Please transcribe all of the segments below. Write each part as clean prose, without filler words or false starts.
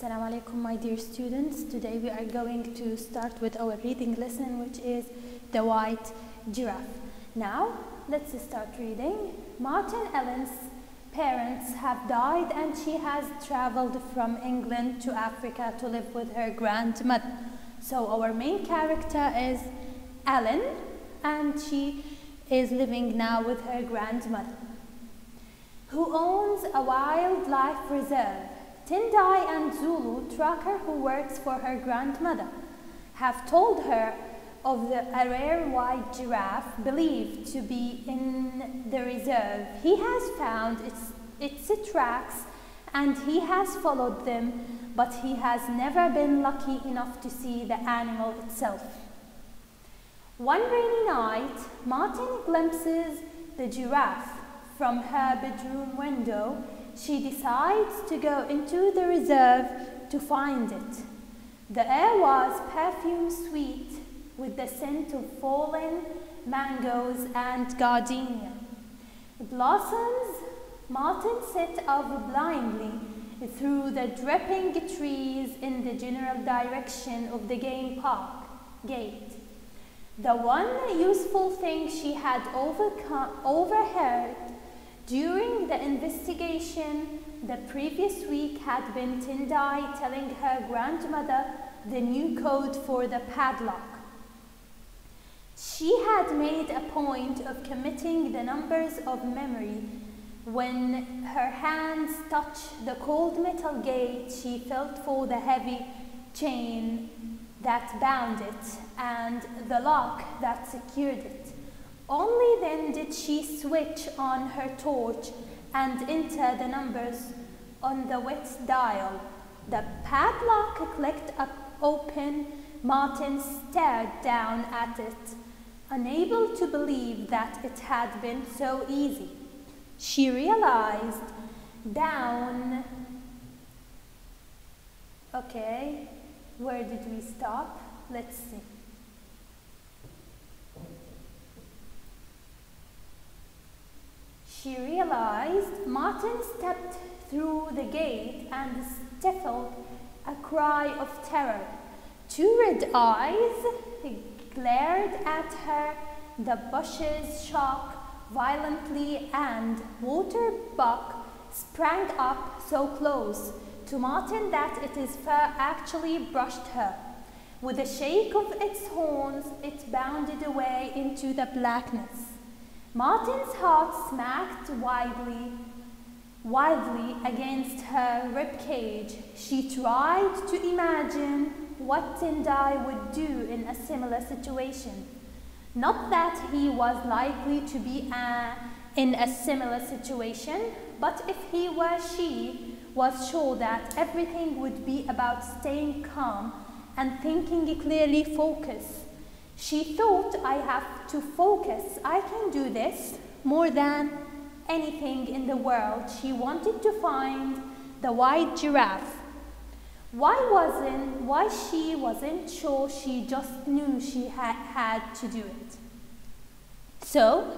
Assalamu alaikum, my dear students. Today we are going to start with our reading lesson, which is The White Giraffe. Now, let's start reading. Martin Ellen's parents have died and she has traveled from England to Africa to live with her grandmother. So our main character is Ellen and she is living now with her grandmother, who owns a wildlife reserve. Tendai and Zulu, tracker who works for her grandmother, have told her of a rare white giraffe believed to be in the reserve. He has found its tracks and he has followed them, but he has never been lucky enough to see the animal itself. One rainy night, Martin glimpses the giraffe from her bedroom window. She decides to go into the reserve to find it. The air was perfume sweet with the scent of fallen mangoes and gardenia blossoms. Martin set off blindly through the dripping trees in the general direction of the game park gate. The one useful thing she had overheard during the investigation the previous week had been Tendai telling her grandmother the new code for the padlock. She had made a point of committing the numbers of memory. When her hands touched the cold metal gate, she felt for the heavy chain that bound it and the lock that secured it. Only then did she switch on her torch and enter the numbers on the wet dial. The padlock clicked open. Martin stared down at it, unable to believe that it had been so easy. She realized Okay, where did we stop? Let's see. She realized Martin stepped through the gate and stifled a cry of terror. Two red eyes glared at her. The bushes shook violently and Waterbuck sprang up so close to Martin that its fur actually brushed her. With a shake of its horns, it bounded away into the blackness. Martin's heart smacked wildly against her ribcage. She tried to imagine what Tendai would do in a similar situation. Not that he was likely to be in a similar situation, but if he were, she was sure that everything would be about staying calm and thinking clearly, focused. She thought, I have to focus. I can do this. More than anything in the world, she wanted to find the white giraffe. Why she wasn't sure, she just knew she had to do it. So,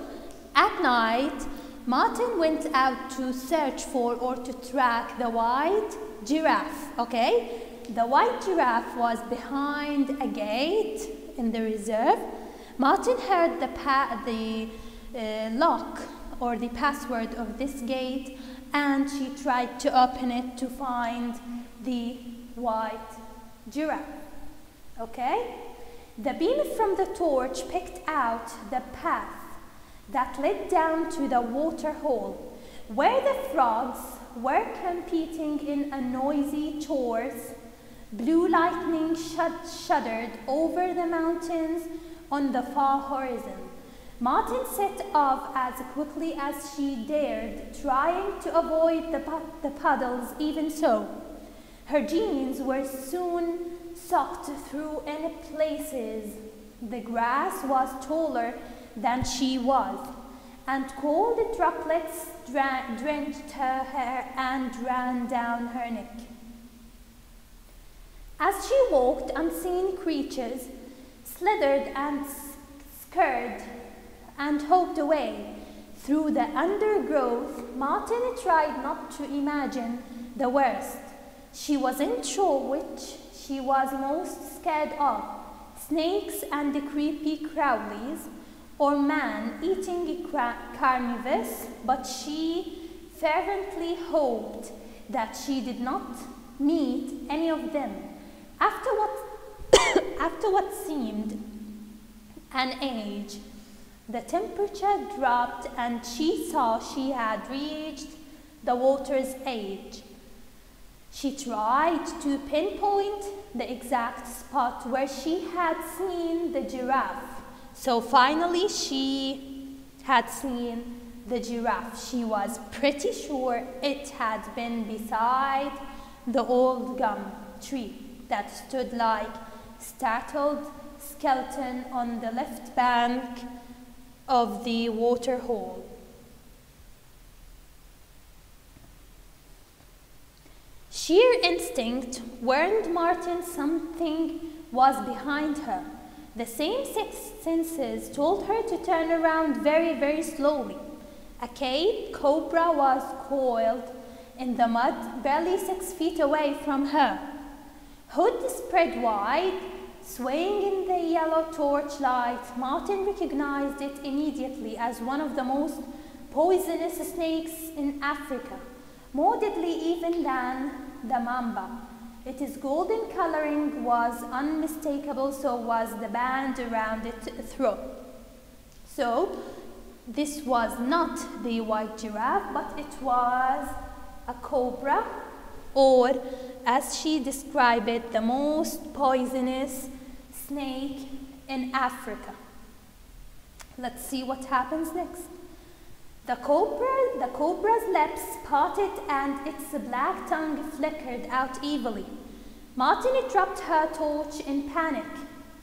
at night, Martin went out to search for or to track the white giraffe, okay? The white giraffe was behind a gate in the reserve. Martin heard the lock or the password of this gate and she tried to open it to find the white giraffe. Okay? The beam from the torch picked out the path that led down to the water hole, where the frogs were competing in a noisy chorus. Blue lightning shuddered over the mountains on the far horizon. Martin set off as quickly as she dared, trying to avoid the puddles. Even so, her jeans were soon soaked through in places. The grass was taller than she was, and cold droplets drenched her hair and ran down her neck. As she walked, unseen creatures slithered and scurried and hopped away through the undergrowth. Martin tried not to imagine the worst. She wasn't sure which she was most scared of, snakes and the creepy Crowleys, or man-eating carnivores, but she fervently hoped that she did not meet any of them. After what seemed an age, the temperature dropped and she saw she had reached the water's edge. She tried to pinpoint the exact spot where she had seen the giraffe. So finally she had seen the giraffe. She was pretty sure it had been beside the old gum tree that stood like startled skeleton on the left bank of the water hole. Sheer instinct warned Martin something was behind her. The same sixth senses told her to turn around very, very slowly. A cape cobra was coiled in the mud, barely 6 feet away from her. Hood spread wide, swaying in the yellow torchlight. Martin recognized it immediately as one of the most poisonous snakes in Africa, more deadly even than the mamba. Its golden coloring was unmistakable, so was the band around its throat. So, this was not the white giraffe, but it was a cobra, or as she described it, the most poisonous snake in Africa. Let's see what happens next. The cobra's lips parted and its black tongue flickered out evilly. Martin dropped her torch in panic.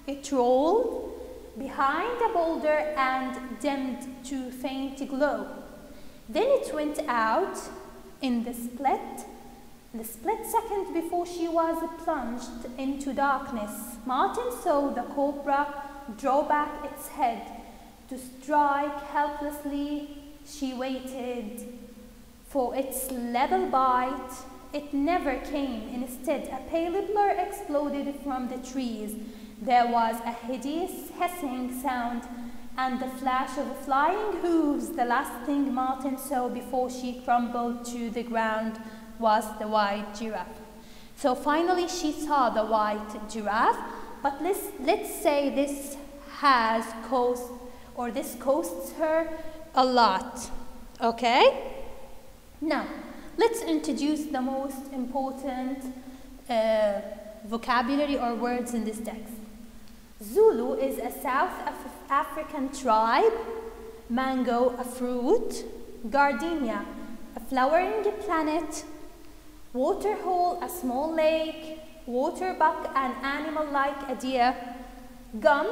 It rolled behind a boulder and dimmed to faint glow. Then it went out in the split second before she was plunged into darkness. Martin saw the cobra draw back its head to strike helplessly. She waited for its level bite. It never came. Instead, a pale blur exploded from the trees. There was a hideous hissing sound and the flash of flying hooves. The last thing Martin saw before she crumbled to the ground was the white giraffe. So finally she saw the white giraffe, but let's say this costs her a lot, okay? Now, let's introduce the most important vocabulary or words in this text. Zulu is a South African tribe, mango, a fruit, gardenia, a flowering plant, waterhole, a small lake, waterbuck, an animal like a deer, gum,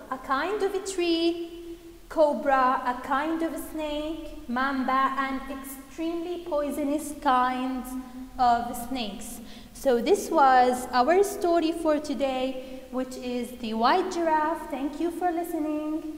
a kind of a tree, cobra, a kind of a snake, mamba, an extremely poisonous kind of snakes. So this was our story for today, which is the white giraffe. Thank you for listening.